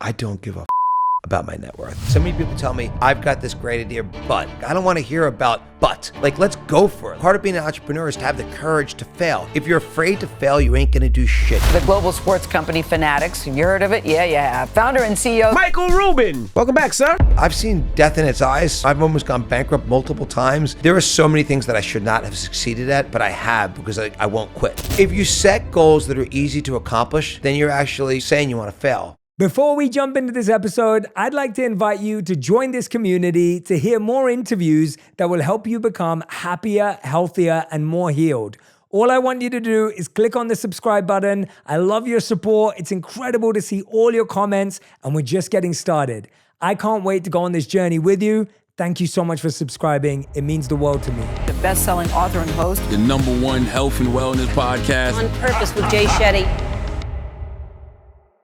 I don't give a about my net worth. So many people tell me, I've got this great idea, but I don't want to hear about but. Like, let's go for it. Part of being an entrepreneur is to have the courage to fail. If you're afraid to fail, you ain't gonna do shit. The global sports company Fanatics, you heard of it? Yeah, you have. Founder and CEO, Michael Rubin. Welcome back, sir. I've seen death in its eyes. I've almost gone bankrupt multiple times. There are so many things that I should not have succeeded at, but I have because I won't quit. If you set goals that are easy to accomplish, then you're actually saying you want to fail. Before we jump into this episode, I'd like to invite you to join this community to hear more interviews that will help you become happier, healthier, and more healed. All I want you to do is click on the subscribe button. I love your support. It's incredible to see all your comments, and we're just getting started. I can't wait to go on this journey with you. Thank you so much for subscribing. It means the world to me. the best-selling author and host, the #1 health and wellness podcast. On Purpose with Jay Shetty.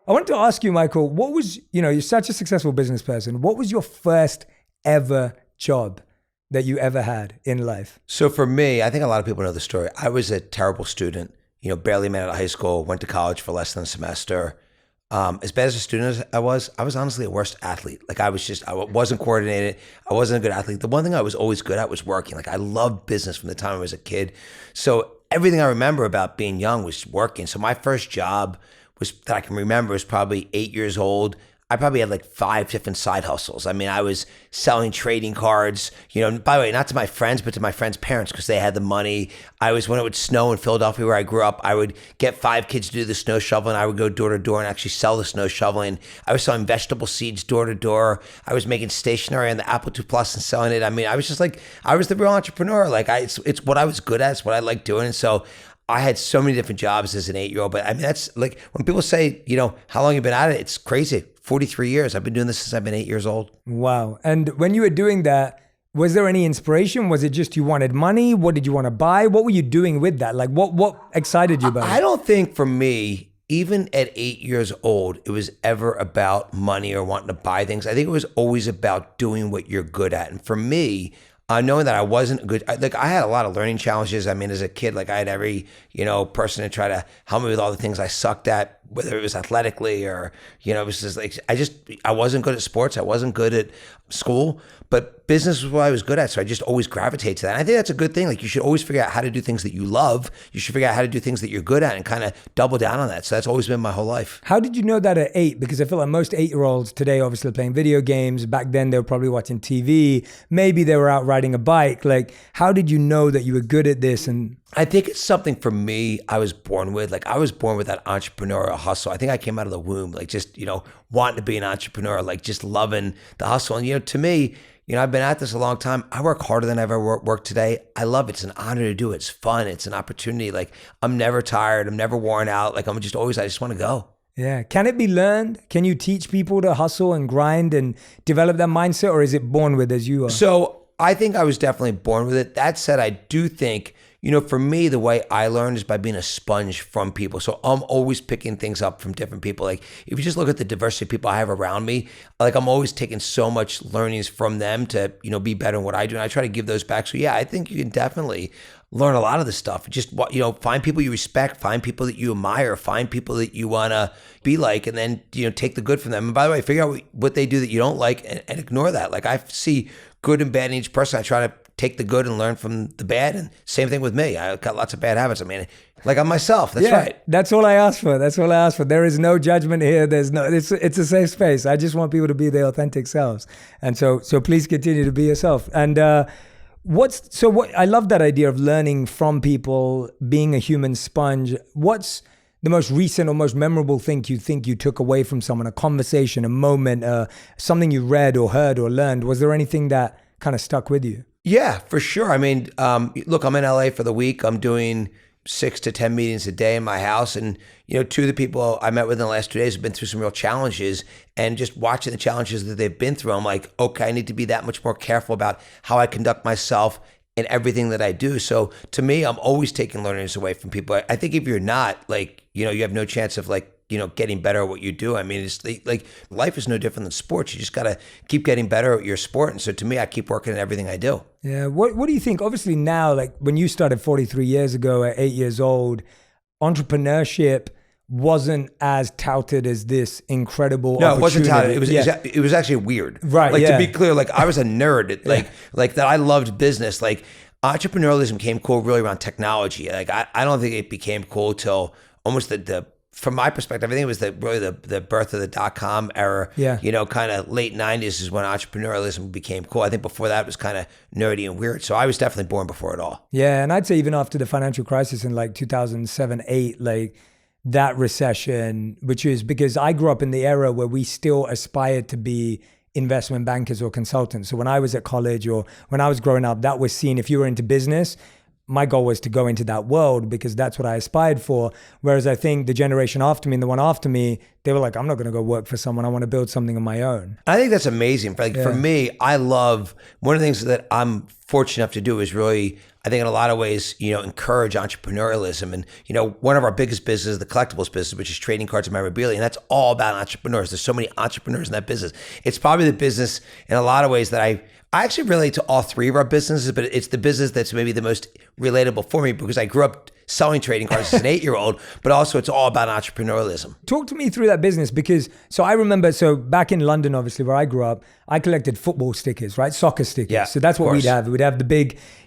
I want to ask you, Michael, what was, you're such a successful business person. What was your first ever job that you ever had in life? So for me, I think a lot of people know the story. I was a terrible student, barely made it out of high school, went to college for less than a semester. As bad as a student as I was honestly a worst athlete. Like I wasn't coordinated. I wasn't a good athlete. The one thing I was always good at was working. Like I loved business from the time I was a kid. So everything I remember about being young was working. So my first job that I can remember was probably 8 years old. I probably had like 5 different side hustles. I mean, I was selling trading cards, by the way, not to my friends, but to my friends' parents because they had the money. When it would snow in Philadelphia where I grew up, I would get 5 kids to do the snow shoveling. I would go door to door and actually sell the snow shoveling. I was selling vegetable seeds door to door. I was making stationery on the Apple II Plus and selling it. I mean, I was just like, I was the real entrepreneur. Like it's what I was good at. It's what I like doing. And so I had so many different jobs as an 8-year-old, but I mean, that's like when people say, how long you've been at it, it's crazy. 43 years. I've been doing this since I've been 8 years old. Wow. And when you were doing that, was there any inspiration? Was it just you wanted money? What did you want to buy? What were you doing with that? Like what excited you about it? I don't think for me, even at 8 years old, it was ever about money or wanting to buy things. I think it was always about doing what you're good at. And for me, knowing that I wasn't good, I had a lot of learning challenges. I mean, as a kid, I had every, person to try to help me with all the things I sucked at, whether it was athletically or, it was just like, I wasn't good at sports. I wasn't good at school, but business was what I was good at. So I just always gravitate to that. And I think that's a good thing. Like you should always figure out how to do things that you love. You should figure out how to do things that you're good at and kind of double down on that. So that's always been my whole life. How did you know that at 8? Because I feel like most 8-year-olds today obviously playing video games. Back then they were probably watching TV. Maybe they were out riding a bike. Like, how did you know that you were good at this? And I think it's something for me I was born with. Like I was born with that entrepreneurial hustle. I think I came out of the womb, like just, wanting to be an entrepreneur, like just loving the hustle. And, to me, I've been at this a long time. I work harder than I ever worked today. I love it. It's an honor to do it. It's fun. It's an opportunity. Like I'm never tired. I'm never worn out. Like I just want to go. yeah, can it be learned? Can you teach people to hustle and grind and develop that mindset, or is it born with as you are? So I think I was definitely born with it. That said, I do think, for me, the way I learn is by being a sponge from people. So I'm always picking things up from different people. Like if you just look at the diversity of people I have around me, like I'm always taking so much learnings from them to, be better in what I do. And I try to give those back. So yeah, I think you can definitely learn a lot of this stuff. Just, find people you respect, find people that you admire, find people that you want to be like, and then, take the good from them. And by the way, figure out what they do that you don't like and ignore that. Like I see good and bad in each person. I try to take the good and learn from the bad. And same thing with me. I've got lots of bad habits. I mean, like I'm myself. That's right. That's all I ask for. There is no judgment here. It's a safe space. I just want people to be their authentic selves. And so please continue to be yourself. And I love that idea of learning from people, being a human sponge. What's the most recent or most memorable thing you think you took away from someone, a conversation, a moment, something you read or heard or learned? Was there anything that kind of stuck with you? Yeah, for sure. I mean, look, I'm in LA for the week. I'm doing 6 to 10 meetings a day in my house. And, 2 of the people I met with in the last 2 days have been through some real challenges. And just watching the challenges that they've been through, I'm like, okay, I need to be that much more careful about how I conduct myself in everything that I do. So to me, I'm always taking learnings away from people. I think if you're not, you have no chance of getting better at what you do. I mean, it's like life is no different than sports. You just got to keep getting better at your sport. And so to me, I keep working at everything I do. Yeah. What do you think? Obviously now, when you started 43 years ago at 8 years old, entrepreneurship wasn't as touted as this incredible No, it wasn't touted. opportunity. It was actually weird. Right, Like, yeah. to be clear, like, I was a nerd. Like that I loved business. Like, entrepreneurialism came cool really around technology. Like, I don't think it became cool till almost the from my perspective, I think it was really the birth of the .com era. Yeah. You know, kind of late 90s is when entrepreneurialism became cool. I think before that it was kind of nerdy and weird. So I was definitely born before it all. Yeah, and I'd say even after the financial crisis in like 2007, 8, like that recession, which is because I grew up in the era where we still aspired to be investment bankers or consultants. So when I was at college or when I was growing up, that was seen, if you were into business, my goal was to go into that world because that's what I aspired for. Whereas I think the generation after me and the one after me, they were like, I'm not going to go work for someone. I want to build something on my own. I think that's amazing. Like, for me, I love, one of the things that I'm fortunate enough to do is really, I think in a lot of ways, you know, encourage entrepreneurialism. And, you know, one of our biggest businesses, the collectibles business, which is trading cards and memorabilia, and that's all about entrepreneurs. There's so many entrepreneurs in that business. It's probably the business in a lot of ways that I actually relate to all three of our businesses, but it's the business that's maybe the most relatable for me because I grew up selling trading cards as an 8-year-old, but also it's all about entrepreneurialism. Talk to me through that business because, so I remember, so back in London, obviously, where I grew up, I collected football stickers, right? Soccer stickers. Yeah, so that's what of we'd course. have. We'd have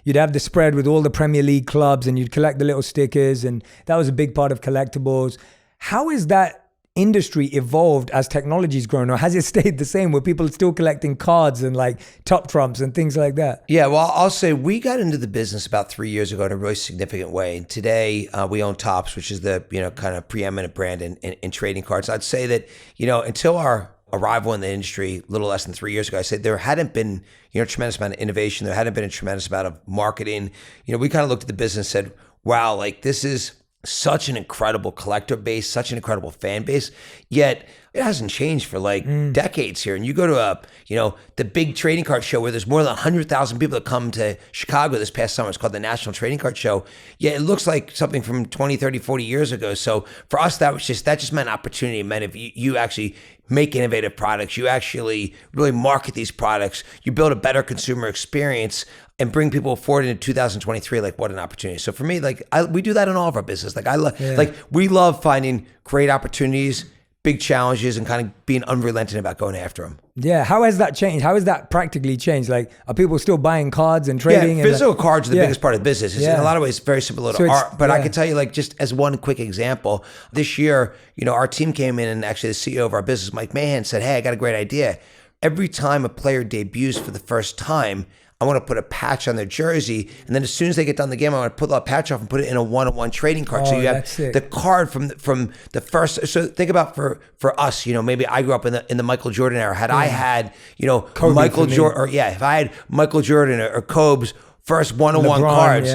you'd have the spread with all the Premier League clubs and you'd collect the little stickers and that was a big part of collectibles. How is that industry evolved as technology's grown, or has it stayed the same where people are still collecting cards and like top trumps and things like that? Yeah, well, I'll say we got into the business about 3 years ago in a really significant way. And today we own Topps, which is the, you know, kind of preeminent brand in trading cards. I'd say that, you know, until our arrival in the industry a little less than 3 years ago, I said there hadn't been, you know, a tremendous amount of innovation. There hadn't been a tremendous amount of marketing. You know, we kind of looked at the business and said, wow, like this is such an incredible collector base, such an incredible fan base, yet it hasn't changed for like decades here. And you go to the big trading card show where there's more than 100,000 people that come to Chicago this past summer. It's called the National Trading Card Show. Yeah, it looks like something from 20, 30, 40 years ago. So for us, that just meant opportunity. It meant if you actually make innovative products, you actually really market these products, you build a better consumer experience and bring people forward into 2023, like what an opportunity. So for me, like we do that in all of our business. Like we love finding great opportunities, big challenges, and kind of being unrelenting about going after them. Yeah, how has that changed? How has that practically changed? Like, are people still buying cards and trading? Yeah, physical cards are the biggest part of the business. It's in a lot of ways very similar to art. But I can tell you, like, just as one quick example, this year, you know, our team came in and actually the CEO of our business, Mike Mahan, said, hey, I got a great idea. Every time a player debuts for the first time, I want to put a patch on their jersey, and then as soon as they get done the game, I want to pull that patch off and put it in a one-on-one trading card. So you have the card from the first. So think about for us, you know, maybe I grew up in the Michael Jordan era. Had I had, you know, Kobe Michael Jordan, or if I had Michael Jordan or Kobe's first one-on-one LeBron, cards,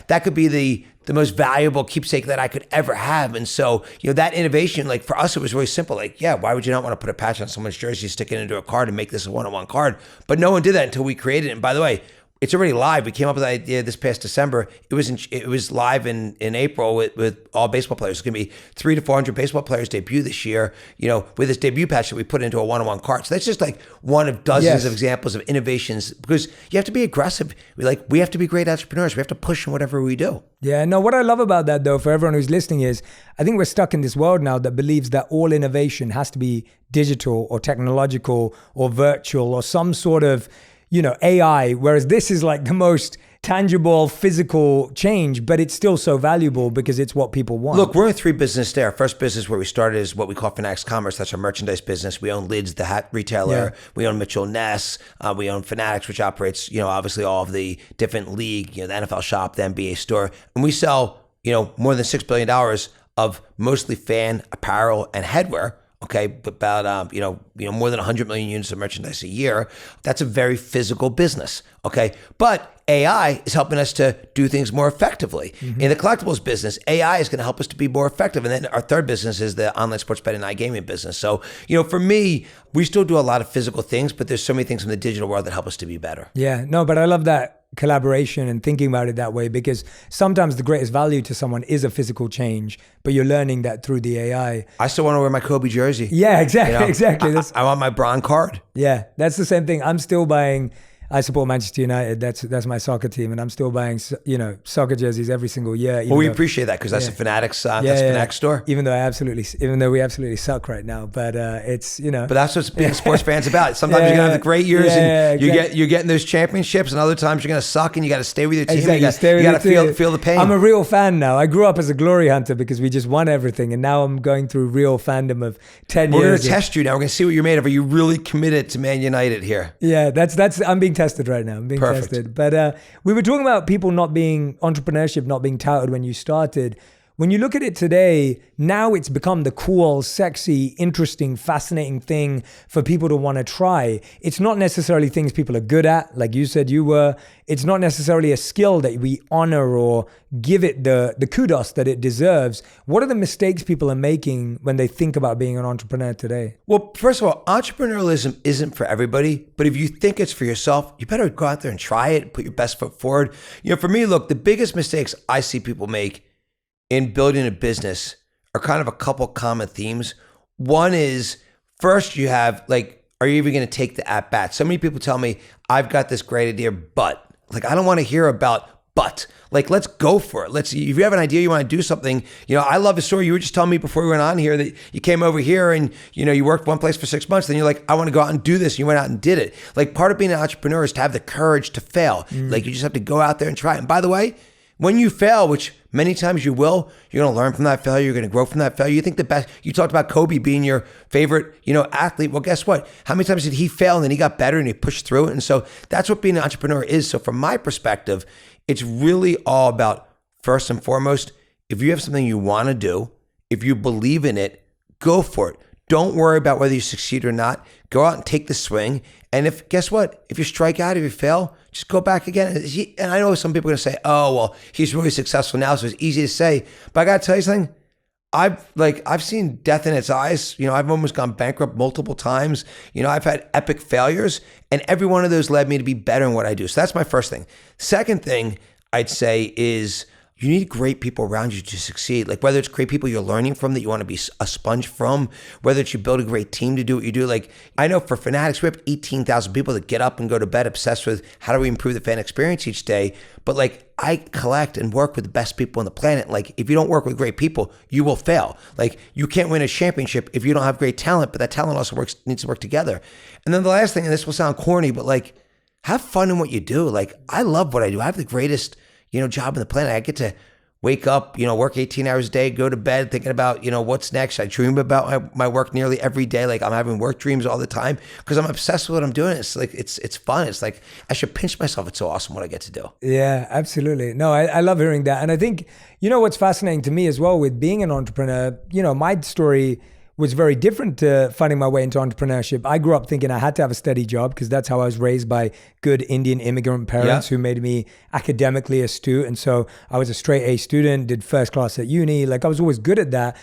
that could be the most valuable keepsake that I could ever have. And so, you know, that innovation, like for us, it was really simple. Like, yeah, why would you not want to put a patch on someone's jersey, stick it into a card and make this a one-on-one card? But no one did that until we created it. And by the way, it's already live. We came up with the idea this past December. It was live in April with all baseball players. It's going to be 300 to 400 baseball players debut this year, you know, with this debut patch that we put into a one-on-one card. So that's just like one of dozens of examples of innovations, because you have to be aggressive. We have to be great entrepreneurs. We have to push in whatever we do. Yeah, no, what I love about that though, for everyone who's listening, is I think we're stuck in this world now that believes that all innovation has to be digital or technological or virtual or some sort of, you know, AI, whereas this is like the most tangible, physical change, but it's still so valuable because it's what people want. Look, we're in 3 businesses there. Our first business where we started is what we call Fanatics Commerce. That's our merchandise business. We own Lids, the hat retailer. Yeah. We own Mitchell Ness. We own Fanatics, which operates, you know, obviously all of the different league, you know, the NFL shop, the NBA store. And we sell, you know, more than $6 billion of mostly fan apparel and headwear. Okay, about more than 100 million units of merchandise a year. That's a very physical business. Okay, but AI is helping us to do things more effectively. Mm-hmm. In the collectibles business, AI is going to help us to be more effective. And then our third business is the online sports betting and iGaming business. So, you know, for me, we still do a lot of physical things, but there's so many things in the digital world that help us to be better. Yeah, no, but I love that collaboration and thinking about it that way, because sometimes the greatest value to someone is a physical change, but you're learning that through the AI. I still want to wear my Kobe jersey. Yeah, exactly. You know, exactly. I want my Bron card. Yeah, that's the same thing. I'm still buying. I support Manchester United. That's my soccer team, and I'm still buying, soccer jerseys every single year. Well, we appreciate that because that's a Fanatics, Fanatics store. Even though we absolutely suck right now, but it's But that's what being a sports fan's about. Sometimes you're gonna have the great years, and you're getting those championships, and other times you're gonna suck, and you got to stay with your team. Exactly. You got to feel the pain. I'm a real fan now. I grew up as a glory hunter because we just won everything, and now I'm going through real fandom of 10 years. We're gonna test you now. We're gonna see what you're made of. Are you really committed to Man United here? Yeah, that's. I'm being tested right now. I'm being Perfect. tested. But we were talking about people entrepreneurship not being touted when you started. When you look at it today, now it's become the cool, sexy, interesting, fascinating thing for people to want to try. It's not necessarily things people are good at, like you said you were. It's not necessarily a skill that we honor or give it the kudos that it deserves. What are the mistakes people are making when they think about being an entrepreneur today? Well, first of all, entrepreneurialism isn't for everybody, but if you think it's for yourself, you better go out there and try it, put your best foot forward. For me, look, the biggest mistakes I see people make in building a business are kind of a couple common themes. One is, first you have are you even going to take the at bat? So many people tell me, I've got this great idea, but I don't want to hear about but. Let's go for it. If you have an idea, you want to do something. I love the story you were just telling me before we went on here that you came over here and, you worked one place for 6 months. Then you're like, I want to go out and do this. And you went out and did it. Part of being an entrepreneur is to have the courage to fail. You just have to go out there and try it. And by the way, when you fail, which many times you will, you're going to learn from that failure. You're going to grow from that failure. You think the best, you talked about Kobe being your favorite, athlete. Well, guess what? How many times did he fail and then he got better and he pushed through it? And so that's what being an entrepreneur is. So from my perspective, it's really all about, first and foremost, if you have something you want to do, if you believe in it, go for it. Don't worry about whether you succeed or not. Go out and take the swing. And guess what? If you strike out, if you fail, just go back again. And I know some people are going to say, oh, well, he's really successful now, so it's easy to say. But I got to tell you something. I've seen death in its eyes. I've almost gone bankrupt multiple times. I've had epic failures, and every one of those led me to be better in what I do. So that's my first thing. Second thing I'd say is, you need great people around you to succeed. Whether it's great people you're learning from that you want to be a sponge from, whether it's you build a great team to do what you do. I know for Fanatics, we have 18,000 people that get up and go to bed obsessed with how do we improve the fan experience each day. But I collect and work with the best people on the planet. If you don't work with great people, you will fail. You can't win a championship if you don't have great talent, but that talent also needs to work together. And then the last thing, and this will sound corny, but have fun in what you do. I love what I do. I have the greatest job on the planet. I get to wake up, work 18 hours a day, go to bed thinking about, what's next. I dream about my work nearly every day. I'm having work dreams all the time because I'm obsessed with what I'm doing. It's it's fun. It's I should pinch myself. It's so awesome what I get to do. Yeah, absolutely. No, I love hearing that. And I think, what's fascinating to me as well with being an entrepreneur, my story was very different to finding my way into entrepreneurship. I grew up thinking I had to have a steady job because that's how I was raised by good Indian immigrant parents who made me academically astute. And so I was a straight A student, did first class at uni. I was always good at that.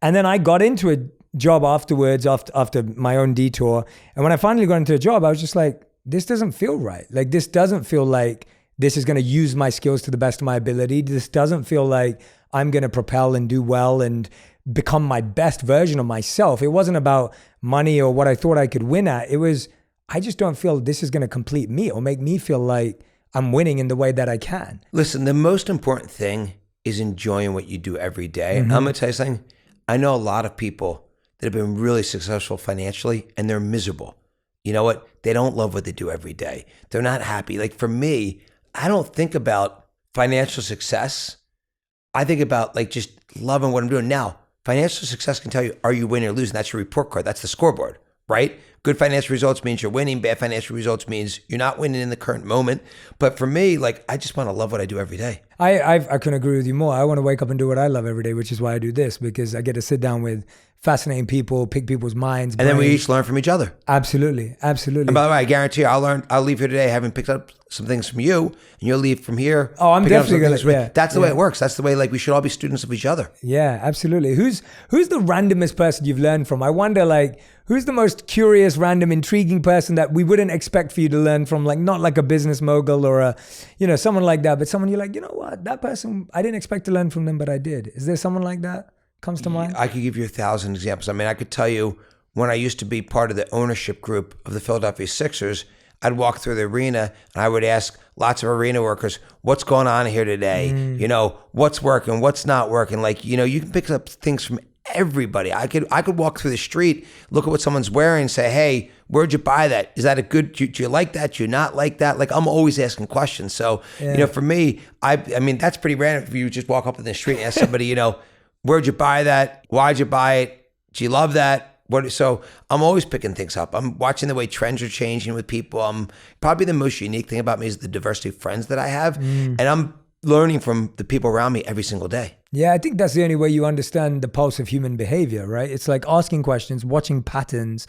And then I got into a job afterwards, after my own detour. And when I finally got into a job, I was just like, this doesn't feel right. This doesn't feel like this is going to use my skills to the best of my ability. This doesn't feel like I'm going to propel and do well and become my best version of myself. It wasn't about money or what I thought I could win at. It was, I just don't feel this is going to complete me or make me feel like I'm winning in the way that I can. Listen, the most important thing is enjoying what you do every day. I'm going to tell you something. I know a lot of people that have been really successful financially and they're miserable. You know what? They don't love what they do every day. They're not happy. For me, I don't think about financial success. I think about just loving what I'm doing. Now, financial success can tell you, are you winning or losing? That's your report card. That's the scoreboard, right? Good financial results means you're winning. Bad financial results means you're not winning in the current moment. But for me, I just want to love what I do every day. I couldn't agree with you more. I want to wake up and do what I love every day, which is why I do this, because I get to sit down with fascinating people, pick people's minds, and then we each learn from each other. Absolutely. And by the way, I guarantee you, I'll leave here today having picked up some things from you, and you'll leave from here. Oh, I'm definitely going to. That's the way it works. That's the way we should all be students of each other. Yeah, absolutely. Who's the randomest person you've learned from? I wonder, who's the most curious, random, intriguing person that we wouldn't expect for you to learn from? Not like a business mogul or a, someone like that, but someone you're like, you know what, that person, I didn't expect to learn from them, but I did. Is there someone like that comes to mind? I could give you 1,000 examples. I could tell you when I used to be part of the ownership group of the Philadelphia Sixers, I'd walk through the arena and I would ask lots of arena workers, what's going on here today? You know, what's working, what's not working? Like, you know, you can pick up things from everybody. I could walk through the street, look at what someone's wearing and say, hey, where'd you buy that? Is that a good, do you like that? Do you not like that? Like, I'm always asking questions. So, you know, for me, I mean, that's pretty random if you just walk up in the street and ask somebody, you know, where'd you buy that? Why'd you buy it? Do you love that? So I'm always picking things up. I'm watching the way trends are changing with people. Probably the most unique thing about me is the diversity of friends that I have. And I'm learning from the people around me every single day. Yeah, I think that's the only way you understand the pulse of human behavior, right? It's like asking questions, watching patterns.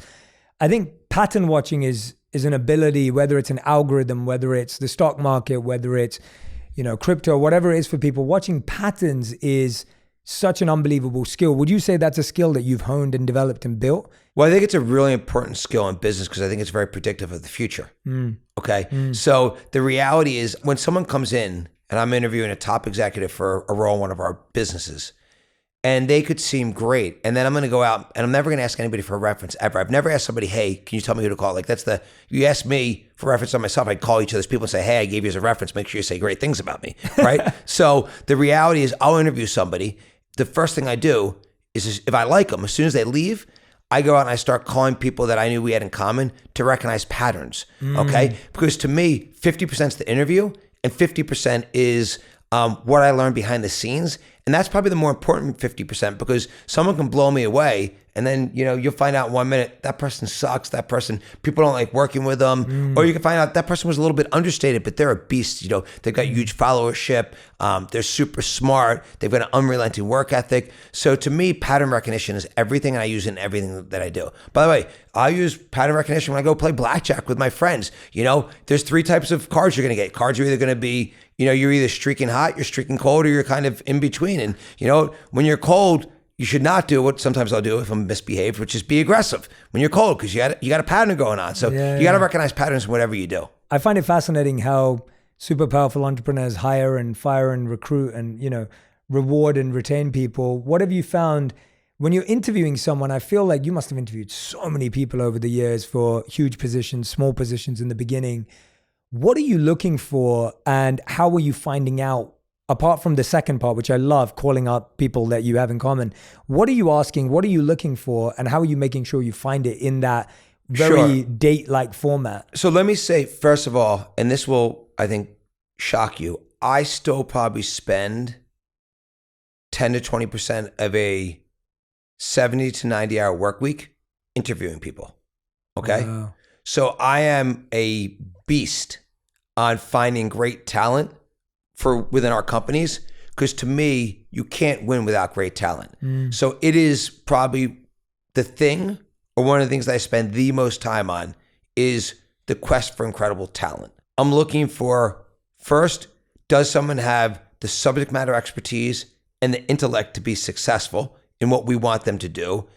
I think pattern watching is an ability, whether it's an algorithm, whether it's the stock market, whether it's, you know, crypto, whatever it is for people, watching patterns is such an unbelievable skill. Would you say that's a skill that you've honed and developed and built? Well, I think it's a really important skill in business because I think it's very predictive of the future. Okay. So the reality is when someone comes in and I'm interviewing a top executive for a role in one of our businesses, and they could seem great. And then I'm going to go out and I'm never going to ask anybody for a reference ever. I've never asked somebody, hey, can you tell me who to call? Like you ask me for reference on myself, I'd call each of those people and say, hey, I gave you as a reference. Make sure you say great things about me, right? So the reality is I'll interview somebody. The first thing I do is if I like them, as soon as they leave, I go out and I start calling people that I knew we had in common to recognize patterns, okay? Because to me, 50% is the interview and 50% is what I learned behind the scenes. And that's probably the more important 50% because someone can blow me away and then, you know, you'll find out in 1 minute, that person sucks, that person, people don't like working with them. Or you can find out that person was a little bit understated, but they're a beast. You know, they've got huge followership. They're super smart. They've got an unrelenting work ethic. So to me, pattern recognition is everything and I use it in everything that I do. By the way, I use pattern recognition when I go play blackjack with my friends. You know, there's 3 types of cards you're going to get. Cards are either going to be, you know, you're either streaking hot, you're streaking cold, or you're kind of in between. And, you know, when you're cold, you should not do what sometimes I'll do if I'm misbehaved, which is be aggressive when you're cold because you got a pattern going on. So you got to recognize patterns in whatever you do. I find it fascinating how super powerful entrepreneurs hire and fire and recruit and, you know, reward and retain people. What have you found when you're interviewing someone? I feel like you must have interviewed so many people over the years for huge positions, small positions in the beginning. What are you looking for and how are you finding out? Apart from the second part, which I love, calling out people that you have in common, what are you asking? What are you looking for? And how are you making sure you find it in that very date-like format? So let me say, first of all, and this will, I think, shock you, I still probably spend 10 to 20% of a 70 to 90 hour work week interviewing people, okay? Wow. So I am a beast on finding great talent for within our companies, because to me, you can't win without great talent. So it is probably the thing, or one of the things that I spend the most time on is the quest for incredible talent. I'm looking for, first, does someone have the subject matter expertise and the intellect to be successful in what we want them to do?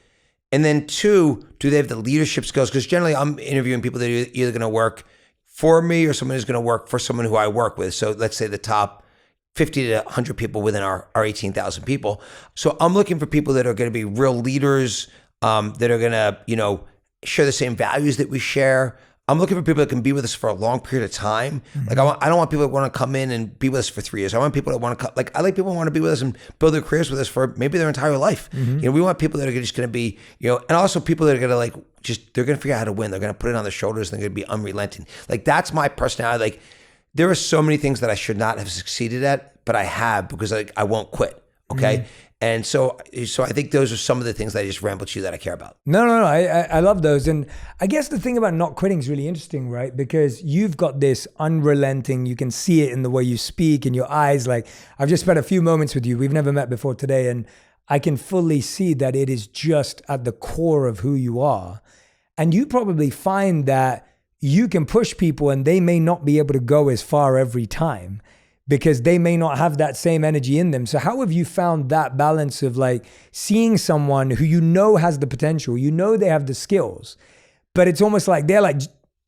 And then 2, do they have the leadership skills? Because generally I'm interviewing people that are either going to work for me or someone who's going to work for someone who I work with. So let's say the top 50 to 100 people within our 18,000 people. So I'm looking for people that are going to be real leaders, that are going to, you know, share the same values that we share. I'm looking for people that can be with us for a long period of time. Like I don't want people that want to come in and be with us for 3 years. I want people that want to I like people who want to be with us and build their careers with us for maybe their entire life. You know, we want people that are just going to be, you know, and also people that are going to they're going to figure out how to win. They're going to put it on their shoulders and they're going to be unrelenting. Like that's my personality. Like there are so many things that I should not have succeeded at, but I have because I won't quit. Okay. And so I think those are some of the things that I just rambled to you that I care about. No. I love those. And I guess the thing about not quitting is really interesting, right? Because you've got this unrelenting, you can see it in the way you speak, in your eyes. Like I've just spent a few moments with you. We've never met before today. And I can fully see that it is just at the core of who you are. And you probably find that you can push people and they may not be able to go as far every time, because they may not have that same energy in them. So how have you found that balance of like seeing someone who you know has the potential, you know they have the skills, but it's almost like they're like,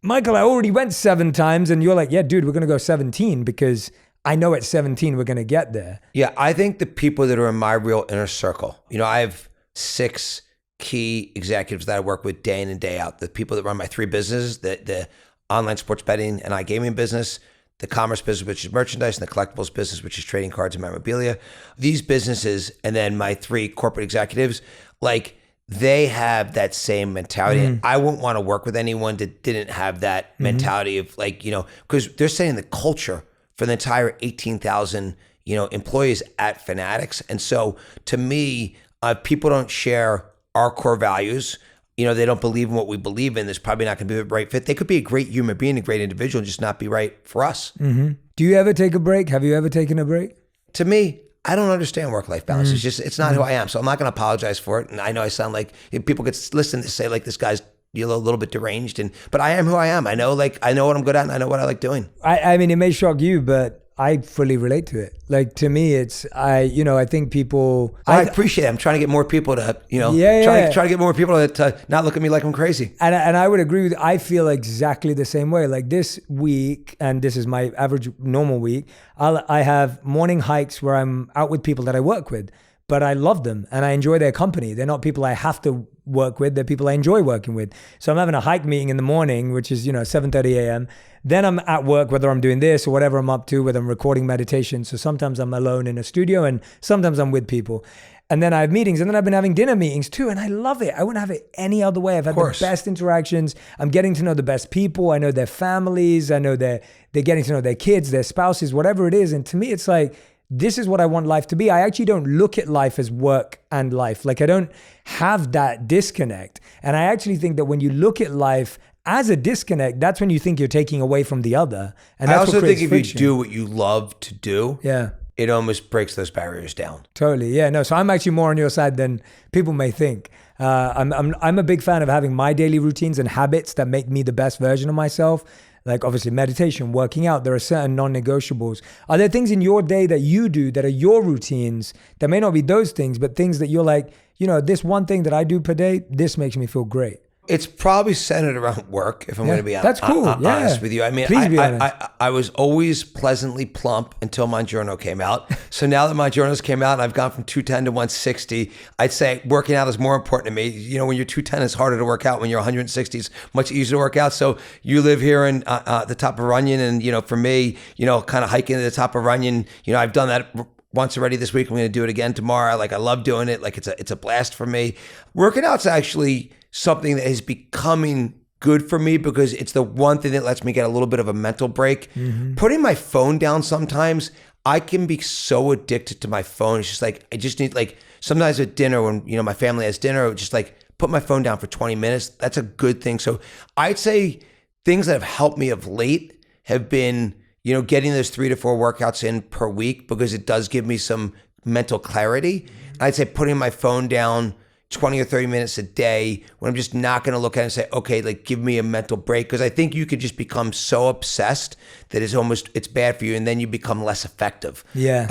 Michael, I already went 7 times, and you're like, yeah, dude, we're going to go 17 because I know at 17 we're going to get there. Yeah, I think the people that are in my real inner circle, you know, I have 6 key executives that I work with day in and day out. The people that run my 3 businesses, the online sports betting and iGaming business, the commerce business, which is merchandise, and the collectibles business, which is trading cards and memorabilia. These businesses, and then my 3 corporate executives, like they have that same mentality. I wouldn't want to work with anyone that didn't have that mentality of like, because they're saying the culture for the entire 18,000, employees at Fanatics. And so to me, people don't share our core values. They don't believe in what we believe in. There's probably not going to be the right fit. They could be a great human being, a great individual, and just not be right for us. Do you ever take a break? Have you ever taken a break? To me, I don't understand work-life balance. It's not who I am. So I'm not going to apologize for it. And I know I sound like people could listen to say like this guy's a little bit deranged, but I am who I am. I know what I'm good at, and I know what I like doing. I mean, it may shock you, but I fully relate to it. Like to me, I think people. I appreciate it. I'm trying to get more people to, try to get more people to not look at me like I'm crazy. And I would agree with. I feel exactly the same way. Like this week, and this is my average normal week. I have morning hikes where I'm out with people that I work with, but I love them and I enjoy their company. They're not people I have to work with. They're people I enjoy working with. So I'm having a hike meeting in the morning, which is 7:30 a.m. Then I'm at work, whether I'm doing this or whatever I'm up to, whether I'm recording meditation. So sometimes I'm alone in a studio and sometimes I'm with people. And then I have meetings, and then I've been having dinner meetings too. And I love it. I wouldn't have it any other way. I've had the best interactions. I'm getting to know the best people. I know their families. I know they're getting to know their kids, their spouses, whatever it is. And to me, it's like, this is what I want life to be. I actually don't look at life as work and life. Like I don't have that disconnect. And I actually think that when you look at life as a disconnect, that's when you think you're taking away from the other. And that's I also think if friction. you do what you love to do, it almost breaks those barriers down. Totally. Yeah. No. So I'm actually more on your side than people may think. I'm a big fan of having my daily routines and habits that make me the best version of myself. Like obviously meditation, working out, there are certain non-negotiables. Are there things in your day that you do that are your routines that may not be those things, but things that you're like, this one thing that I do per day, this makes me feel great? It's probably centered around work, if I'm going to be that's cool. honest with you. I mean, I was always pleasantly plump until my journal came out. So now that my journals came out and I've gone from 210 to 160, I'd say working out is more important to me. When you're 210, it's harder to work out. When you're 160, it's much easier to work out. So you live here in the top of Runyon, and for me, kind of hiking to the top of Runyon, I've done that once already this week. I'm going to do it again tomorrow. Like I love doing it. Like it's a blast for me. Working out's actually something that is becoming good for me because it's the one thing that lets me get a little bit of a mental break. Putting my phone down sometimes, I can be so addicted to my phone. It's just like, I just need sometimes at dinner when, my family has dinner, just like put my phone down for 20 minutes. That's a good thing. So I'd say things that have helped me of late have been, getting those 3 to 4 workouts in per week because it does give me some mental clarity. I'd say putting my phone down 20 or 30 minutes a day when I'm just not going to look at it and say, okay, like give me a mental break. Because I think you could just become so obsessed that it's bad for you. And then you become less effective. Yeah.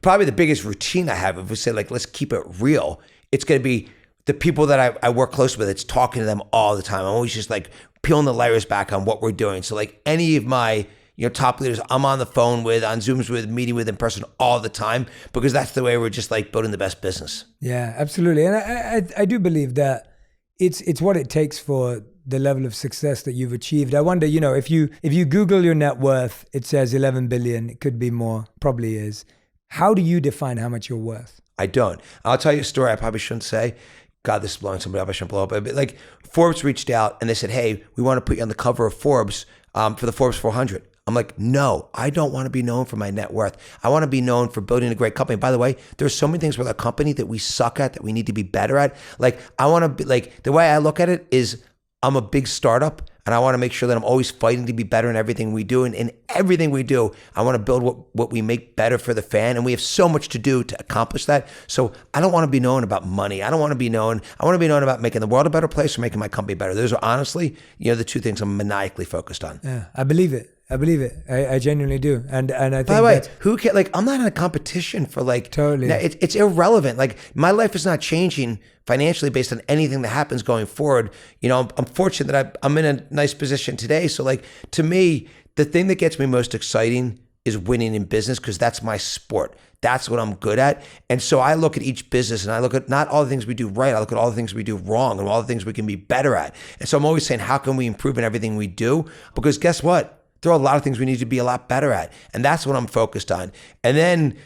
Probably the biggest routine I have, if we say like, let's keep it real, it's going to be the people that I work close with. It's talking to them all the time. I'm always just like peeling the layers back on what we're doing. So like any of my top leaders, I'm on the phone with, on Zooms with, meeting with in person all the time because that's the way we're just like building the best business. Yeah, absolutely. And I do believe that it's what it takes for the level of success that you've achieved. I wonder, if you Google your net worth, it says 11 billion. It could be more, probably is. How do you define how much you're worth? I don't. I'll tell you a story I probably shouldn't say. God, this is blowing somebody up. I shouldn't blow up. But like Forbes reached out and they said, hey, we want to put you on the cover of Forbes for the Forbes 400. I'm like, no, I don't want to be known for my net worth. I want to be known for building a great company. By the way, there's so many things with our company that we suck at, that we need to be better at. Like, I want to be like, the way I look at it is I'm a big startup and I want to make sure that I'm always fighting to be better in everything we do. And in everything we do, I want to build what we make better for the fan. And we have so much to do to accomplish that. So I don't want to be known about money. I want to be known about making the world a better place or making my company better. Those are honestly, the two things I'm maniacally focused on. Yeah, I believe it. I genuinely do. And I think, by the way, who can, like, I'm not in a competition for like, totally. It's irrelevant. Like my life is not changing financially based on anything that happens going forward. I'm fortunate that I'm in a nice position today. So like, to me, the thing that gets me most exciting is winning in business because that's my sport. That's what I'm good at. And so I look at each business and I look at not all the things we do right, I look at all the things we do wrong and all the things we can be better at. And so I'm always saying, how can we improve in everything we do? Because guess what? There are a lot of things we need to be a lot better at. And that's what I'm focused on. And then,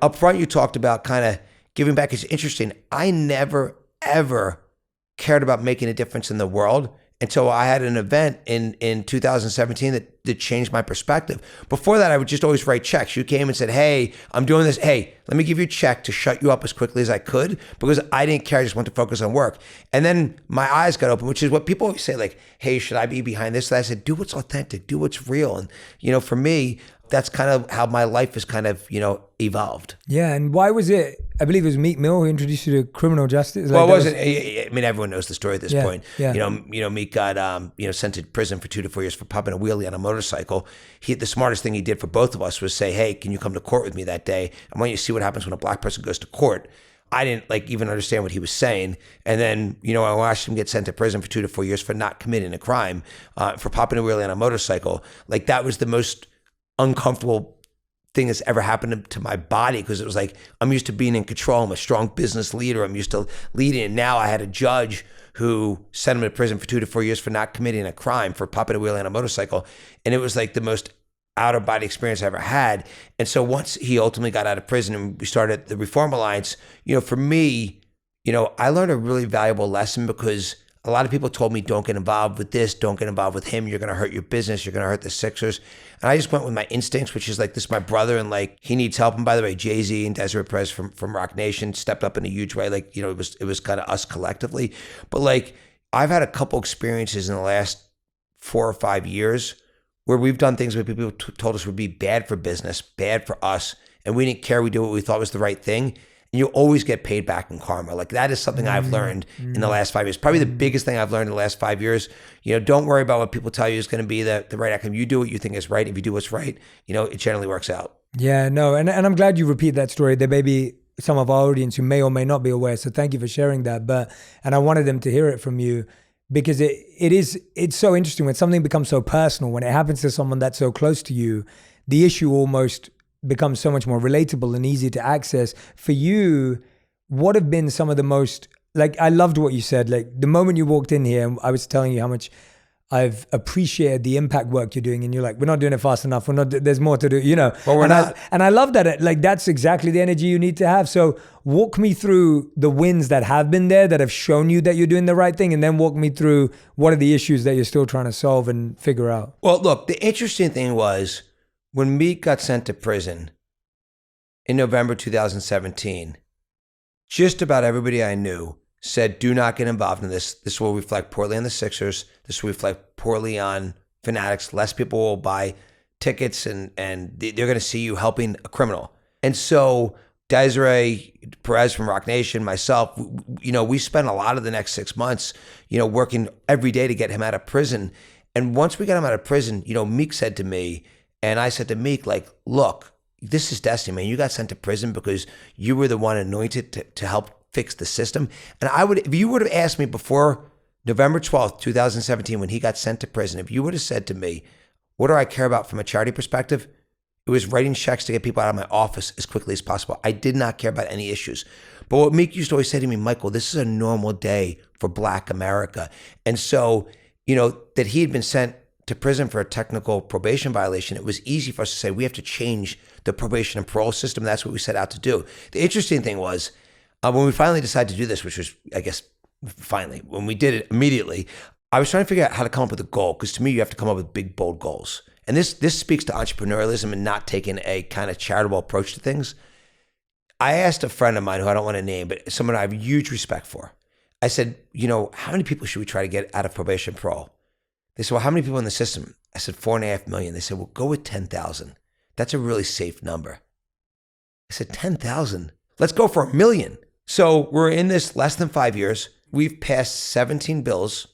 up front, you talked about kind of giving back. It's interesting. I never, ever cared about making a difference in the world until I had an event in 2017 that changed my perspective. Before that, I would just always write checks. You came and said, hey, I'm doing this. Hey, let me give you a check to shut you up as quickly as I could because I didn't care. I just wanted to focus on work. And then my eyes got open, which is what people always say, like, hey, should I be behind this? And I said, do what's authentic, do what's real. And, for me, that's kind of how my life has kind of, evolved. Yeah. And why was it, I believe it was Meek Mill who introduced you to criminal justice? Well, it wasn't, I mean, everyone knows the story at this point. Yeah. Meek got, sent to prison for 2 to 4 years for popping a wheelie on a motorcycle. The smartest thing he did for both of us was say, hey, can you come to court with me that day? I want you to see what happens when a black person goes to court. I didn't even understand what he was saying. And then, I watched him get sent to prison for 2 to 4 years for not committing a crime, for popping a wheelie on a motorcycle. Like that was the most uncomfortable thing that's ever happened to my body because it was like, I'm used to being in control. I'm a strong business leader. I'm used to leading. And now I had a judge who sent him to prison for 2 to 4 years for not committing a crime, for popping a wheelie on a motorcycle. And it was like the most out of body experience I ever had. And so once he ultimately got out of prison and we started the Reform Alliance, for me, I learned a really valuable lesson because a lot of people told me, don't get involved with this, don't get involved with him, you're going to hurt your business, you're going to hurt the Sixers. And I just went with my instincts, which is like, this is my brother and like, he needs help. And by the way, Jay-Z and Desiree Perez from Rock Nation stepped up in a huge way. Like, it was kind of us collectively. But like, I've had a couple experiences in the last 4 or 5 years where we've done things where people told us would be bad for business, bad for us, and we didn't care. We did what we thought was the right thing. And you always get paid back in karma. Like that is something I've learned in the last 5 years. Probably the biggest thing I've learned in the last 5 years. Don't worry about what people tell you is going to be the right outcome. You do what you think is right. If you do what's right, it generally works out. Yeah, no, and I'm glad you repeat that story. There may be some of our audience who may or may not be aware. So thank you for sharing that. And I wanted them to hear it from you because it's so interesting when something becomes so personal, when it happens to someone that's so close to you, the issue almost becomes so much more relatable and easy to access. For you, what have been some of the most, like, I loved what you said, like the moment you walked in here, I was telling you how much I've appreciated the impact work you're doing, and you're like, we're not doing it fast enough. There's more to do, Well, we're not. And I love that. Like, that's exactly the energy you need to have. So walk me through the wins that have been there, that have shown you that you're doing the right thing, and then walk me through what are the issues that you're still trying to solve and figure out. Well, look, the interesting thing was when Meek got sent to prison in November 2017, just about everybody I knew said, do not get involved in this. This will reflect poorly on the Sixers. This will reflect poorly on Fanatics. Less people will buy tickets and they're going to see you helping a criminal. And so Desiree, Perez from Rock Nation, myself, we spent a lot of the next 6 months, working every day to get him out of prison. And once we got him out of prison, Meek said to me, and I said to Meek, like, look, this is destiny, man. You got sent to prison because you were the one anointed to help fix the system. And if you would have asked me before November 12th, 2017, when he got sent to prison, if you would have said to me, what do I care about from a charity perspective? It was writing checks to get people out of my office as quickly as possible. I did not care about any issues. But what Meek used to always say to me, Michael, this is a normal day for Black America. And so, that he had been sent to prison for a technical probation violation, it was easy for us to say, we have to change the probation and parole system. That's what we set out to do. The interesting thing was, when we finally decided to do this, which was, I guess, finally, when we did it immediately, I was trying to figure out how to come up with a goal. Because to me, you have to come up with big, bold goals. And this speaks to entrepreneurialism and not taking a kind of charitable approach to things. I asked a friend of mine who I don't want to name, but someone I have huge respect for. I said, how many people should we try to get out of probation and parole? They said, well, how many people in the system? I said, 4.5 million. They said, well, go with 10,000. That's a really safe number. I said, 10,000? Let's go for 1 million. So we're in this less than 5 years. We've passed 17 bills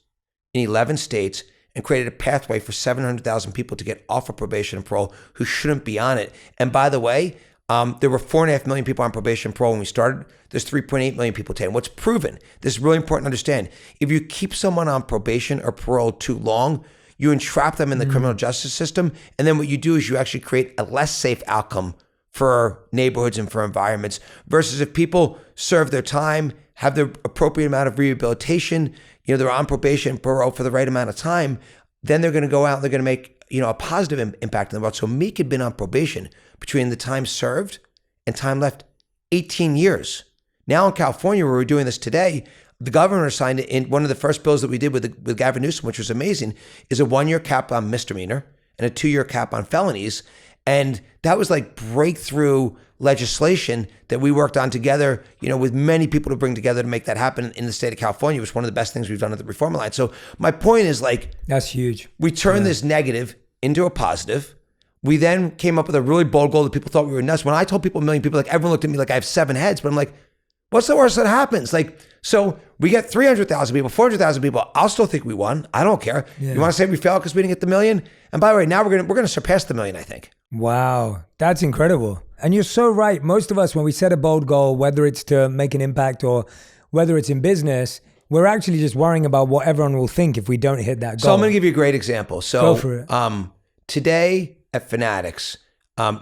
in 11 states and created a pathway for 700,000 people to get off of probation and parole who shouldn't be on it. And by the way, there were 4.5 million people on probation and parole when we started. There's 3.8 million people today. And what's proven, this is really important to understand, if you keep someone on probation or parole too long, You entrap them in the criminal justice system. And then what you do is you actually create a less safe outcome for neighborhoods and for environments versus if people serve their time, have the appropriate amount of rehabilitation, they're on probation, parole for the right amount of time, then they're going to go out and they're going to make, a positive impact in the world. So Meek had been on probation between the time served and time left 18 years. Now in California, where we're doing this today, the governor signed it in one of the first bills that we did with Gavin Newsom, which was amazing, is a 1-year cap on misdemeanor and a 2-year cap on felonies. And that was like breakthrough legislation that we worked on together, with many people to bring together to make that happen in the state of California. It was one of the best things we've done at the Reform Alliance. So my point is that's huge. We turned this negative into a positive. We then came up with a really bold goal that people thought we were nuts. When I told people, a million people, everyone looked at me like I have 7 heads, but I'm like, what's the worst that happens? So we get 300,000 people, 400,000 people. I'll still think we won. I don't care. Yeah. You want to say we failed because we didn't get the million? And by the way, now we're gonna surpass the million, I think. Wow, that's incredible. And you're so right. Most of us, when we set a bold goal, whether it's to make an impact or whether it's in business, we're actually just worrying about what everyone will think if we don't hit that goal. So I'm going to give you a great example. So go for it. Today at Fanatics,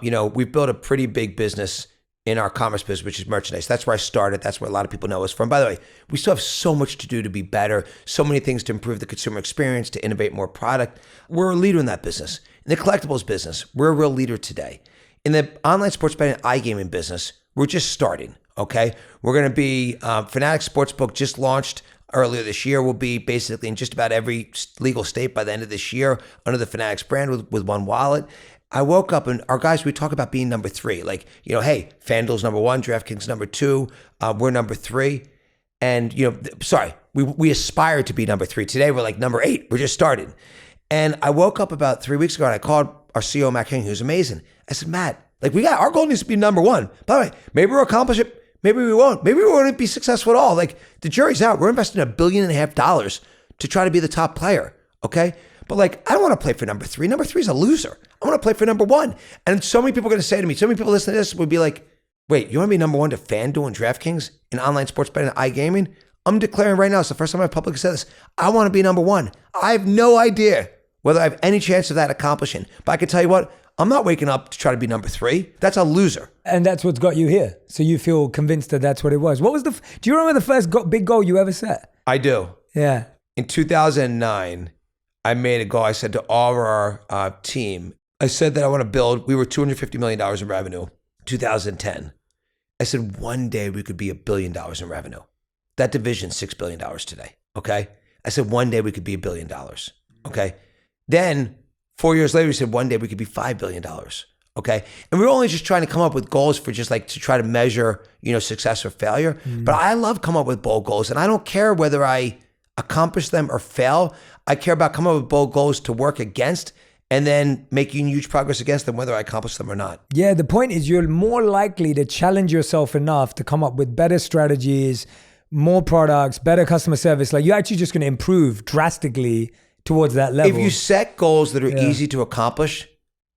we've built a pretty big business in our commerce business, which is merchandise. That's where I started. That's where a lot of people know us from. By the way, we still have so much to do to be better, so many things to improve the consumer experience, to innovate more product. We're a leader in that business. In the collectibles business, we're a real leader today. In the online sports betting and iGaming business, we're just starting, okay? We're going to be, Fanatics Sportsbook just launched earlier this year. We'll be basically in just about every legal state by the end of this year under the Fanatics brand with one wallet. I woke up and our guys, we talk about being number 3. Hey, FanDuel's number 1, DraftKings number 2, we're number 3. And, we aspire to be number 3. Today we're number 8. We're just starting. And I woke up about 3 weeks ago and I called our CEO, Matt King, who's amazing. I said, Matt, our goal needs to be number 1. By the way, maybe we'll accomplish it. Maybe we won't. Maybe we won't be successful at all. The jury's out. We're investing $1.5 billion to try to be the top player. Okay. But I don't want to play for number 3. Number 3 is a loser. I want to play for number 1. And so many people are going to say to me, so many people listening to this would be like, wait, you want to be number 1 to FanDuel and DraftKings in online sports betting and iGaming? I'm declaring right now, it's the first time I've publicly said this, I want to be number 1. I have no idea whether I have any chance of that accomplishing. But I can tell you what, I'm not waking up to try to be number 3. That's a loser. And that's what's got you here. So you feel convinced that that's what it was. What was do you remember the first big goal you ever set? I do. Yeah. In 2009, I made a goal. I said to all our team, I said that I want to build, we were $250 million in revenue, 2010. I said one day we could be $1 billion in revenue. That division's $6 billion today, okay? I said one day we could be $1 billion, okay? Then 4 years later, we said one day we could be $5 billion, okay? And we were only just trying to come up with goals for just to try to measure, success or failure. But I love coming up with bold goals, and I don't care whether I accomplish them or fail. I care about coming up with bold goals to work against and then making huge progress against them, whether I accomplish them or not. Yeah, the point is you're more likely to challenge yourself enough to come up with better strategies, more products, better customer service. You're actually just going to improve drastically towards that level. If you set goals that are easy to accomplish,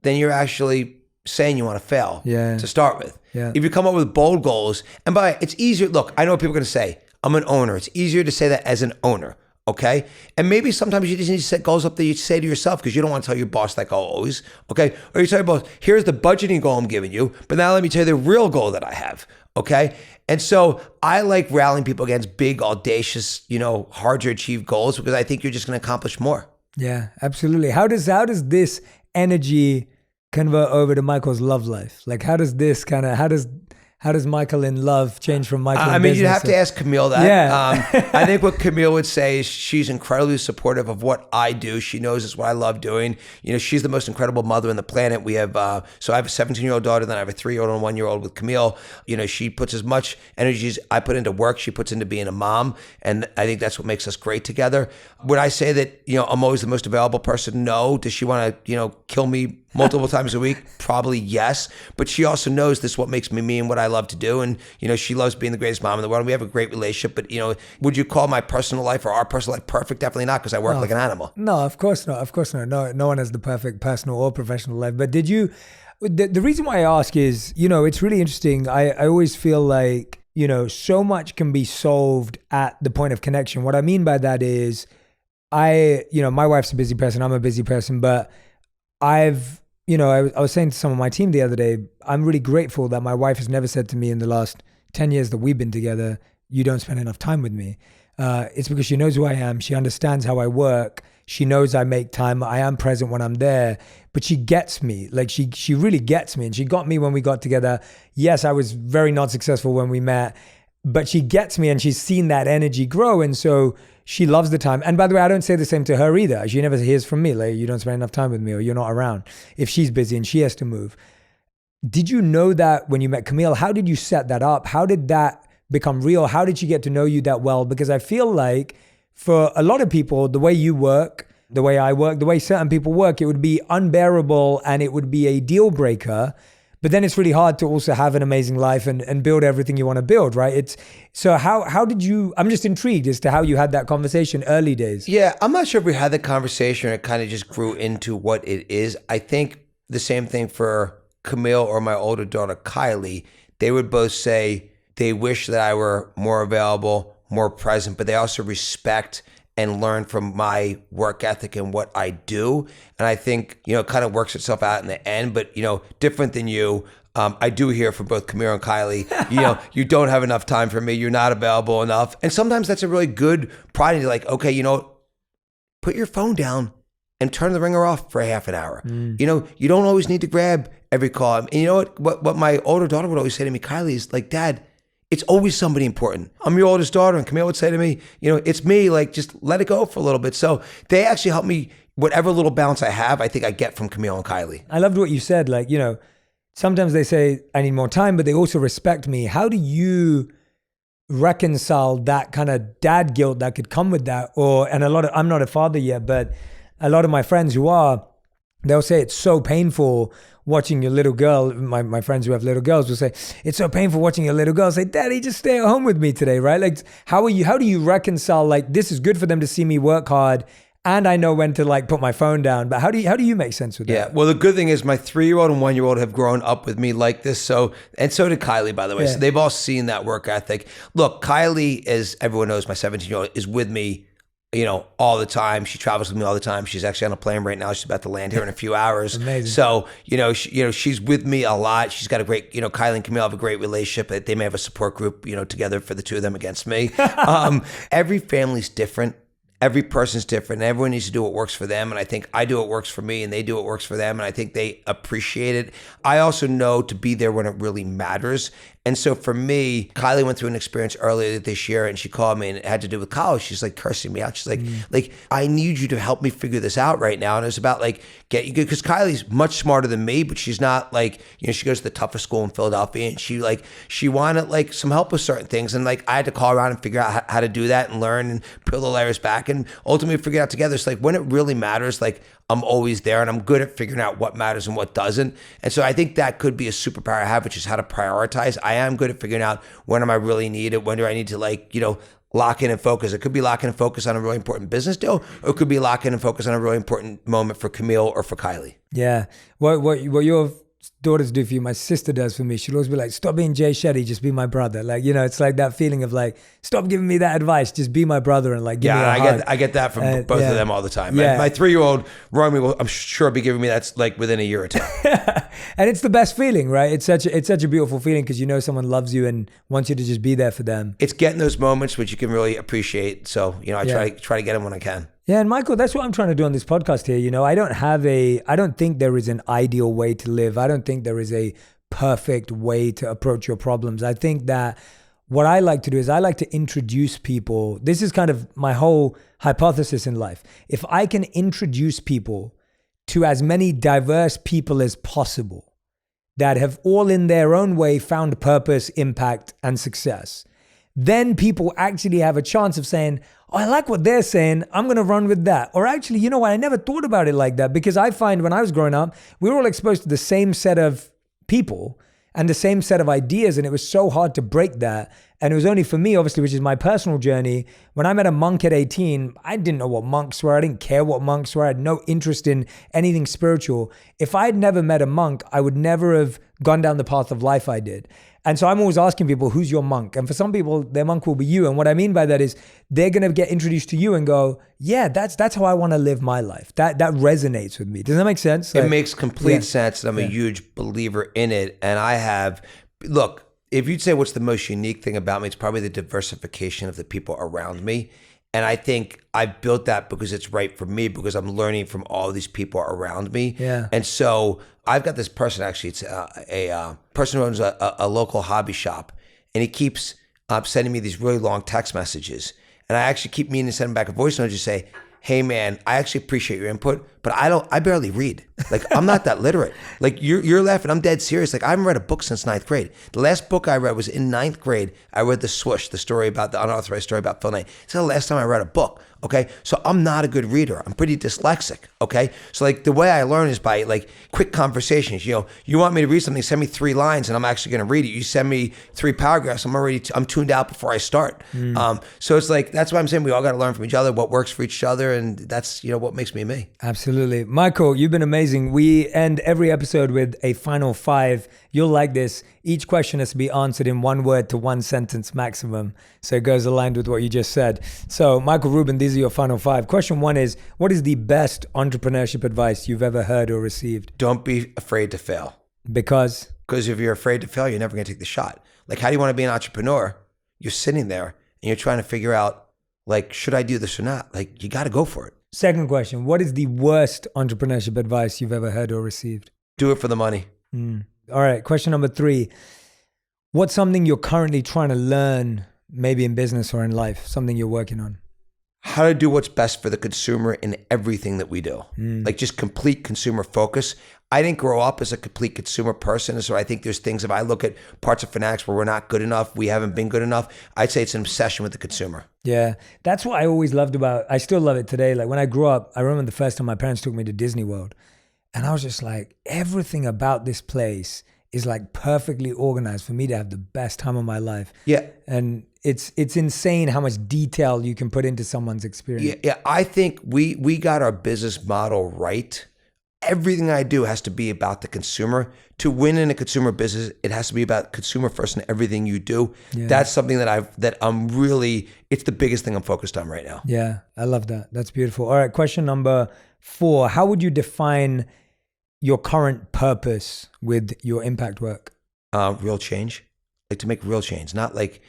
then you're actually saying you want to fail to start with. Yeah. If you come up with bold goals, and by it's easier, look, I know what people are going to say. I'm an owner. It's easier to say that as an owner, okay? And maybe sometimes you just need to set goals up that you say to yourself because you don't want to tell your boss always, okay? Or you tell your boss, here's the budgeting goal I'm giving you, but now let me tell you the real goal that I have, okay? And so I like rallying people against big, audacious, hard to achieve goals because I think you're just going to accomplish more. Yeah, absolutely. How does this energy convert over to Michael's love life? How does Michael in love change from Michael in business? You'd have to ask Camille that. Yeah. I think what Camille would say is she's incredibly supportive of what I do. She knows it's what I love doing. She's the most incredible mother on the planet. We have, so I have a 17-year-old daughter, then I have a 3-year-old and a 1-year-old with Camille. She puts as much energy as I put into work, she puts into being a mom. And I think that's what makes us great together. Would I say that, I'm always the most available person? No. Does she want to, kill me multiple times a week? Probably yes. But she also knows this is what makes me and what I love to do. And, she loves being the greatest mom in the world. We have a great relationship. But, would you call my personal life or our personal life perfect? Definitely not, because I work like an animal. No, of course not. Of course not. No one has the perfect personal or professional life. But the reason why I ask is, it's really interesting. I always feel like, so much can be solved at the point of connection. What I mean by that is, my wife's a busy person, I'm a busy person, but I was saying to some of my team the other day, I'm really grateful that my wife has never said to me in the last 10 years that we've been together, you don't spend enough time with me. It's because she knows who I am. She understands how I work. She knows I make time. I am present when I'm there, but she gets me. Like she really gets me. And she got me when we got together. Yes, I was very not successful when we met, but she gets me and she's seen that energy grow. And so she loves the time. And by the way, I don't say the same to her either. She never hears from me, like, you don't spend enough time with me or you're not around if she's busy and she has to move. Did you know that when you met Camille? How did you set that up? How did that become real? How did she get to know you that well? Because I feel like for a lot of people, the way you work, the way I work, the way certain people work, it would be unbearable and it would be a deal breaker. But then it's really hard to also have an amazing life and build everything you want to build, right? So how did you, I'm just intrigued as to how you had that conversation early days. Yeah, I'm not sure if we had the conversation or it kind of just grew into what it is. I think the same thing for Camille or my older daughter, Kylie. They would both say they wish that I were more available, more present, but they also respect and learn from my work ethic and what I do. And I think, it kind of works itself out in the end, but, different than you, I do hear from both Camille and Kylie, you don't have enough time for me. You're not available enough. And sometimes that's a really good pride. Like, okay, put your phone down and turn the ringer off for a half an hour. You don't always need to grab every call. And you know what my older daughter would always say to me, Kylie, is like, Dad, it's always somebody important. I'm your oldest daughter, and Camille would say to me, it's me, like, just let it go for a little bit. So they actually help me, whatever little balance I have, I think I get from Camille and Kylie. I loved what you said. Like, sometimes they say, I need more time, but they also respect me. How do you reconcile that kind of dad guilt that could come with that? I'm not a father yet, but a lot of my friends who are, they'll say it's so painful watching your little girl. My friends who have little girls will say, it's so painful watching your little girl say, Daddy, just stay at home with me today, right? Like, how do you reconcile, like, this is good for them to see me work hard and I know when to, like, put my phone down, but how do you make sense with that? Yeah, well, the good thing is my 3-year-old and 1-year-old have grown up with me like this. So did Kylie, by the way. Yeah. So they've all seen that work ethic. Look, Kylie, as everyone knows, my 17-year-old is with me all the time. She travels with me all the time. She's actually on a plane right now. She's about to land here in a few hours. Amazing. So, she's with me a lot. She's got a great, Kylie and Camille have a great relationship. They may have a support group, together for the two of them against me. Every family's different. Every person's different. Everyone needs to do what works for them. And I think I do what works for me and they do what works for them. And I think they appreciate it. I also know to be there when it really matters. And so for me, Kylie went through an experience earlier this year and she called me and it had to do with college. She's like cursing me out. She's like, I need you to help me figure this out right now. And it was about like, because Kylie's much smarter than me, but she's not like, she goes to the toughest school in Philadelphia and she wanted like some help with certain things. And like, I had to call around and figure out how to do that and learn and peel the layers back and ultimately figure it out together. It's like when it really matters, like I'm always there and I'm good at figuring out what matters and what doesn't. And so I think that could be a superpower I have, which is how to prioritize. I am good at figuring out when am I really needed, when do I need to lock in and focus. It could be lock in and focus on a really important business deal, or it could be lock in and focus on a really important moment for Camille or for Kylie. Yeah. What your daughters do for you, my sister does for me. She'll always be like, stop being Jay Shetty, just be my brother. Like, it's like that feeling of like, stop giving me that advice, just be my brother and like give me a hug. I get that from both of them all the time. Yeah. My 3-year-old Romy will, I'm sure, be giving me that like within a year or two. And it's the best feeling, right? It's such a beautiful feeling because someone loves you and wants you to just be there for them. It's getting those moments which you can really appreciate. So, I try to get them when I can. Yeah, and Michael, that's what I'm trying to do on this podcast here. I don't think there is an ideal way to live. I don't think there is a perfect way to approach your problems. I think that what I like to do is I like to introduce people. This is kind of my whole hypothesis in life. If I can introduce people to as many diverse people as possible that have all in their own way found purpose, impact, and success, then people actually have a chance of saying, oh, I like what they're saying, I'm going to run with that. Or actually, you know what, I never thought about it like that, because I find when I was growing up, we were all exposed to the same set of people and the same set of ideas, and it was so hard to break that. And it was only for me, obviously, which is my personal journey. When I met a monk at 18, I didn't know what monks were. I didn't care what monks were. I had no interest in anything spiritual. If I had never met a monk, I would never have gone down the path of life I did. And so I'm always asking people, who's your monk? And for some people, their monk will be you. And what I mean by that is they're going to get introduced to you and go, yeah, that's how I want to live my life. That resonates with me. Does that make sense? It makes complete sense. And I'm a huge believer in it. And look, if you'd say what's the most unique thing about me, it's probably the diversification of the people around me. And I think I've built that because it's right for me, because I'm learning from all these people around me. Yeah. And so I've got this person, actually, it's a person who owns a local hobby shop, and he keeps sending me these really long text messages. And I actually keep meaning to send him back a voice note to say, hey man, I actually appreciate your input, but I barely read. Like, I'm not that literate. Like, you're laughing, I'm dead serious. Like, I haven't read a book since 9th grade. The last book I read was in 9th grade. I read The Swoosh, the unauthorized story about Phil Knight. It's the last time I read a book, okay? So I'm not a good reader. I'm pretty dyslexic, okay? So like, the way I learn is by like quick conversations. You know, you want me to read something, send me 3 lines and I'm actually gonna read it. You send me 3 paragraphs, I'm tuned out before I start. So it's like, that's why I'm saying we all gotta learn from each other, what works for each other, and that's, what makes me me. Absolutely. Michael, you've been amazing. We end every episode with a final 5. You'll like this. Each question has to be answered in 1 word to 1 sentence maximum. So it goes aligned with what you just said. So Michael, Rubin, these are your final 5. Question 1 is, what is the best entrepreneurship advice you've ever heard or received? Don't be afraid to fail. Because if you're afraid to fail, you're never gonna take the shot. Like, how do you wanna be an entrepreneur? You're sitting there and you're trying to figure out, like, should I do this or not? Like, you gotta go for it. Second question, what is the worst entrepreneurship advice you've ever heard or received? Do it for the money. All right, question number 3. What's something you're currently trying to learn, maybe in business or in life, something you're working on? How to do what's best for the consumer in everything that we do. Like, just complete consumer focus. I didn't grow up as a complete consumer person, so I think there's things, if I look at parts of Fanatics where we're not good enough, we haven't been good enough, I'd say it's an obsession with the consumer. Yeah, that's what I always loved about, I still love it today. Like, when I grew up, I remember the first time my parents took me to Disney World, and I was just like, everything about this place is like perfectly organized for me to have the best time of my life. Yeah. And it's insane how much detail you can put into someone's experience. Yeah, I think we got our business model right. Everything I do has to be about the consumer. To win in a consumer business, it has to be about consumer first in everything you do. Yeah. That's something that I'm really, it's the biggest thing I'm focused on right now. Yeah, I love that. That's beautiful. All right, question number 4. How would you define your current purpose with your impact work? Real change. Like, to make real change, not like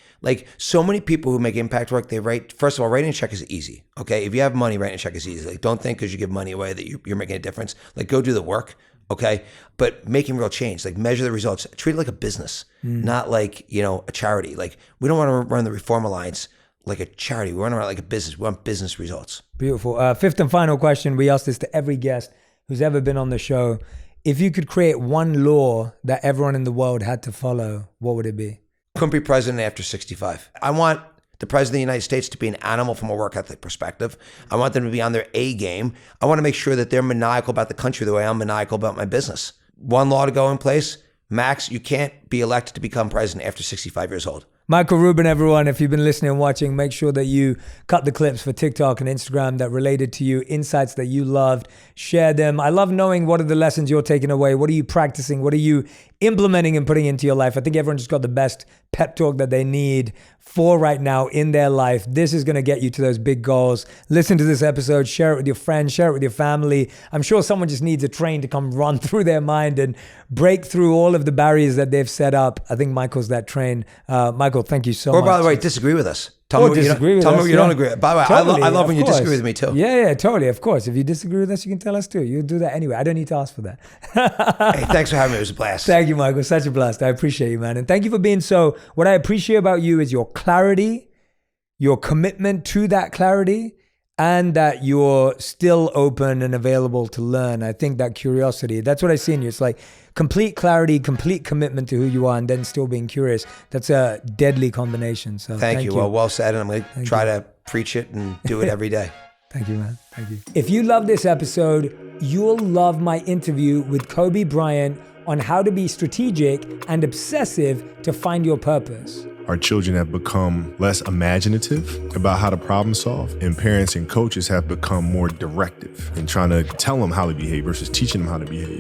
so many people who make impact work, first of all, writing a check is easy. Okay. If you have money, writing a check is easy. Like, don't think because you give money away that you're making a difference. Like, go do the work. Okay. But making real change, like, measure the results, treat it like a business, not like, a charity. Like, we don't want to run the Reform Alliance like a charity. We want to run it like a business. We want business results. Beautiful. 5th and final question. We ask this to every guest who's ever been on the show. If you could create one law that everyone in the world had to follow, what would it be? Couldn't be president after 65. I want the president of the United States to be an animal from a work ethic perspective. I want them to be on their A game. I want to make sure that they're maniacal about the country the way I'm maniacal about my business. One law to go in place, max, you can't be elected to become president after 65 years old. Michael Rubin, everyone, if you've been listening and watching, make sure that you cut the clips for TikTok and Instagram that related to you, insights that you loved, share them. I love knowing what are the lessons you're taking away. What are you practicing? What are you implementing and putting into your life? I think everyone just got the best pep talk that they need for right now in their life. This is going to get you to those big goals. Listen to this episode, share it with your friends, share it with your family. I'm sure someone just needs a train to come run through their mind and break through all of the barriers that they've set up. I think Michael's that train. Michael, thank you so much. Or, by the way, disagree with us. Tell me what you don't agree. By the way, Totally, I love when you course. disagree with me too. Yeah, totally. Of course. If you disagree with us, you can tell us too. You'll do that anyway. I don't need to ask for that. Hey, thanks for having me. It was a blast. Thank you, Michael. Such a blast. I appreciate you, man. And thank you for being what I appreciate about you is your clarity, your commitment to that clarity, and that you're still open and available to learn. I think that curiosity, that's what I see in you. It's like complete clarity, complete commitment to who you are, and then still being curious. That's a deadly combination. So thank you. Well said. And I'm going to try to preach it and do it every day. Thank you, man. Thank you. If you love this episode, you'll love my interview with Kobe Bryant on how to be strategic and obsessive to find your purpose. Our children have become less imaginative about how to problem solve, and parents and coaches have become more directive in trying to tell them how to behave versus teaching them how to behave.